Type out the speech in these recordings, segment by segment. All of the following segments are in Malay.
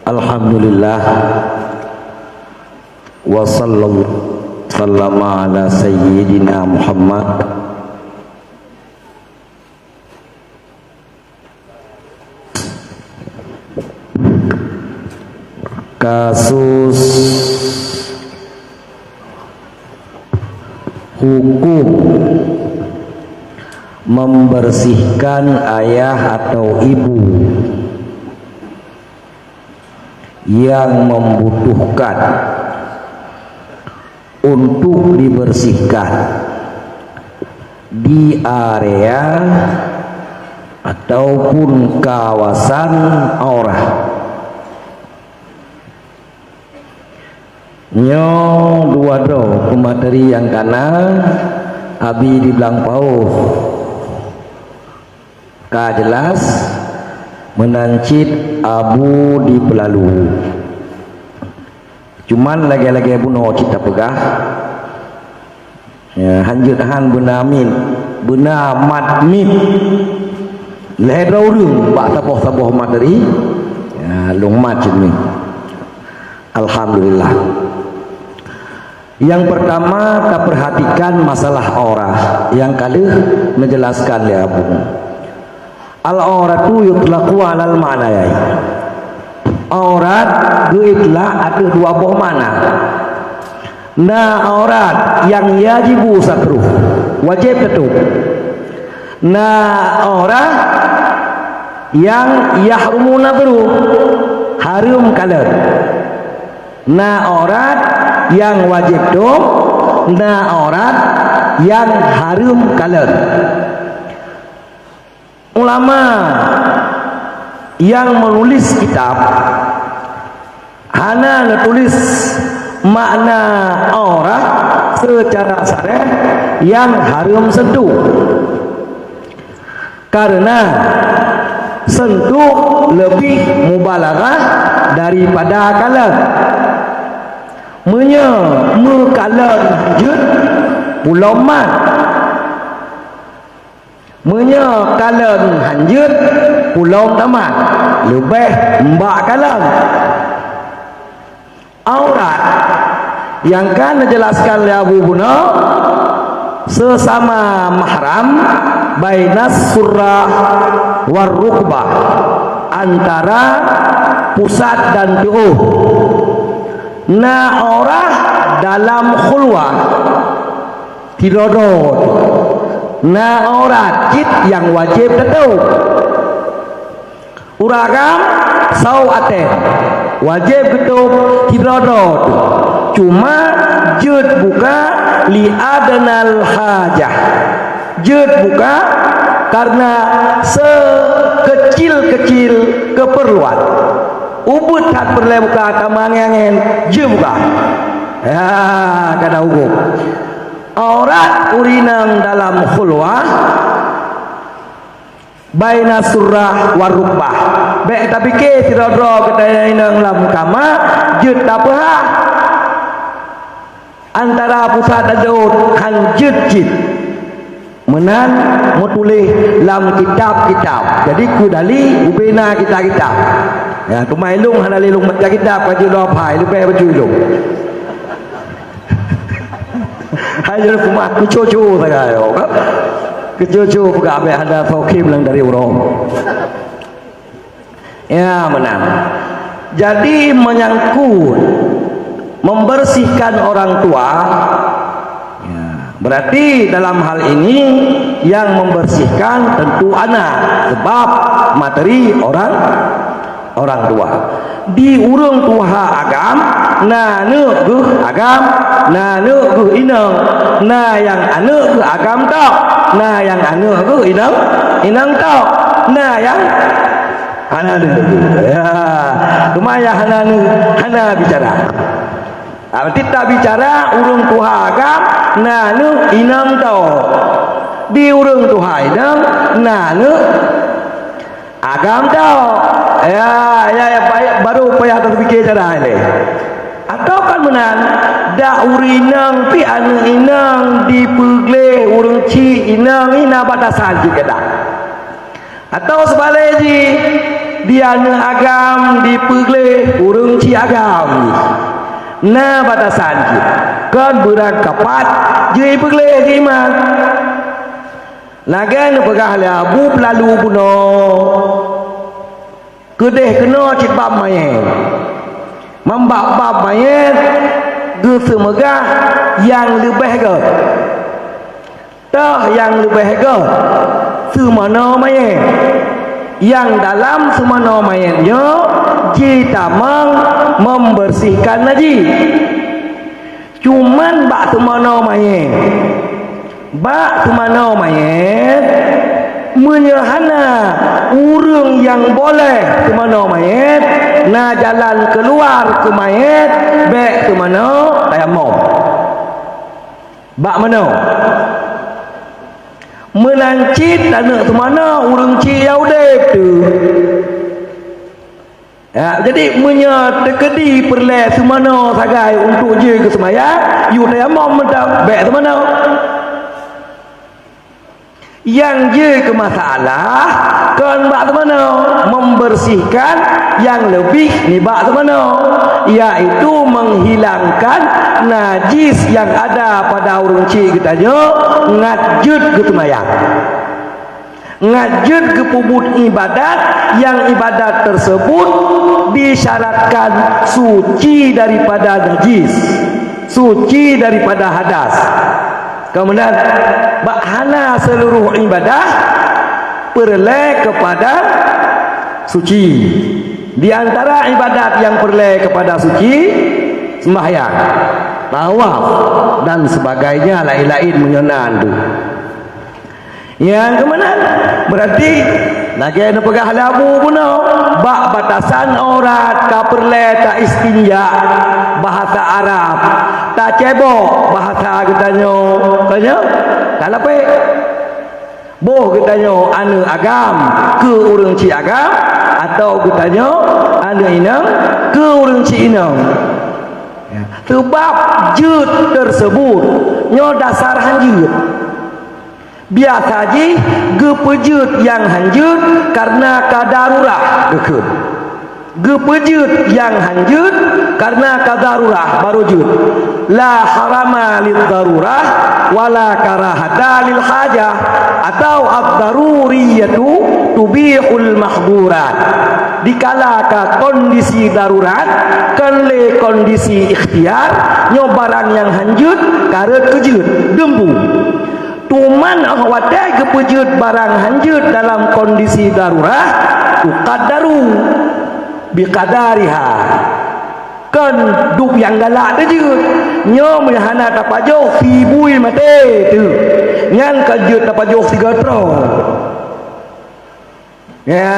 Alhamdulillah wa sallallahu ala sayyidina Muhammad kasus hukum membersihkan ayah atau ibu yang membutuhkan untuk dibersihkan di area ataupun kawasan aurah. Nyo dua do pemateri yang kana abi dibilang pauh ka jelas menancit abu di pelalu. Cuman lagi-lagi bunuh kita pegah ya, hanjut han benamin benar matmit ledraurung bak tapoh-tapoh materi ya, long macam ni. Alhamdulillah. Yang pertama kita perhatikan masalah aurah yang kali menjelaskan ya abu. Al-auratu yutlaqu 'alal ma'nayai. Aurat itla ada dua buah mana. Nah, aurat yang yajibu satruh, wajib tutup. Nah, aurat yang yahrumu nadru, harum kalam. Nah, aurat yang wajib tutup. Nah, aurat yang harum kalam. Ulama yang menulis kitab hanya menulis makna aurat secara syar'i yang haram sentuh, karena sentuh lebih mubalaghah daripada kalam. Mekalam lanjut pulau mat kalam hanjut pulau tamat lebih mbak kalam. Aurat yang kan dijelaskan oleh Abu Buno sesama mahram bainas surah war rukbah, antara pusat dan tubuh. Nah, aurat dalam khulwah tidodot. Nah, aurat kit yang wajib tutup. Uragam sawaten wajib tutup tidodot. Cuma jud buka li adnal hajah. Jud buka karena sekecil-kecil keperluan. Ubud tak perlu buka kamangangen je buka. Ya, kada hukum. Aurat urinang dalam khulwah baina surah warubah. Baik tapi ke tidak ro kita inang dalam kama jut apa antara pusat dan daud hanjut jit menan mutulih dalam kitab-kitab. Jadi kudali ubena kita-kitab. Ya, kumailung hanalilung baca kitab baju dopai lupa baju ilung. Hajar kumat kucucu tagayo. Kucucu pegabe ada fokim lang dari urang. Ya, menang. Jadi menyangkut membersihkan orang tua ya, berarti dalam hal ini yang membersihkan tentu anak, sebab materi orang tua. Di urang tua agam, na nuguh agam, na nuguh inang, na yang anu agam tau, na yang anu inang tau, na yang hana ya, lumaya hana bicara. Kita bicara urang tua agam, na nu inang tau. Di urang tua inang, na nu agam tau. Ya, baru payah terfikir cara ini. Atau kan menan dak urinang pi anu inang dipegle urang ci inang ina batasan juga dak. Atau sebaliknya dia ne agam di pegle urung ci agam na batasan ki kan berang kapat je pegle di man lagan pegah la bu lalu puno kedeh kena cit bab mayet membab bab mayet ge semegah yang lebih ke tah yang lebih ke semana mayet yang dalam semana mayatnya jitamang membersihkan najis. Cuman bak semana mayat menyahana urang yang boleh semana mayat na jalan keluar ke mayat baik semana tayamum. Bak mana? Melancit tanah tu mana urang ciau dep tu. Ya, jadi tekedi perle semana sagai untuk je ke semaya, you tayamum mendak baik tu mana. Yang je ke masalah kan bak tu mana membersihkan yang lebih ni bak tu mana iaitu menghilangkan najis yang ada pada urang cik kita je ngajut ke semayang ngajut ke pubut ibadat yang ibadat tersebut disyaratkan suci daripada najis, suci daripada hadas. Kemudian bahana seluruh ibadah perle kepada suci. Di antara ibadat yang perle kepada suci sembahyang, tawaf dan sebagainya lain-lain menyonan tu. Yang kemudian berarti lagi ada pegah labu pun bak batasan aurat ka perle tak istinja bahasa Arab tak cebok bahasa katanya kalau pe boh katanya anu agam ke urang ci agam atau katanya anu inang ke urang ci inang ya. Sebab jut tersebut nyo dasar hanjut biasa je gepejut yang hanjut karena kadarurah gekut gepejut yang hanjut karena kadarurah baru jut la harama lid darurah wala karahata lil hajah atau ad-daruriyatu tubihul mahdurat dikala ka kondisi darurat kan le kondisi ikhtiar nyo barang yang hanjut karet kejut dembu tuman wadai kepejut barang hanjut dalam kondisi darurat tukadaru biqadariha kan duk yang galak dia je nyo menghana tapajoh sibui mate tu ngan kejut tapajoh 3 tro ya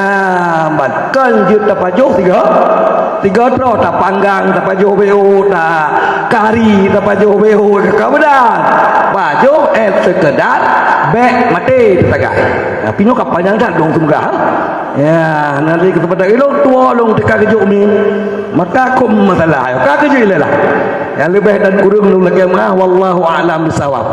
mat kan jut tapajoh 3 tro tak panggang tapajoh beo tak kari tapajoh beo kemudian bajoh sekedar bek mate tagay tapi no kapanjang dah dong sunggah ya nanti kesempatan ilok tua long teka kejuk ni maka kum masalah ka kejuk lah yang lebih dan kurang lu lagi mah wallahu a'lam bisawab.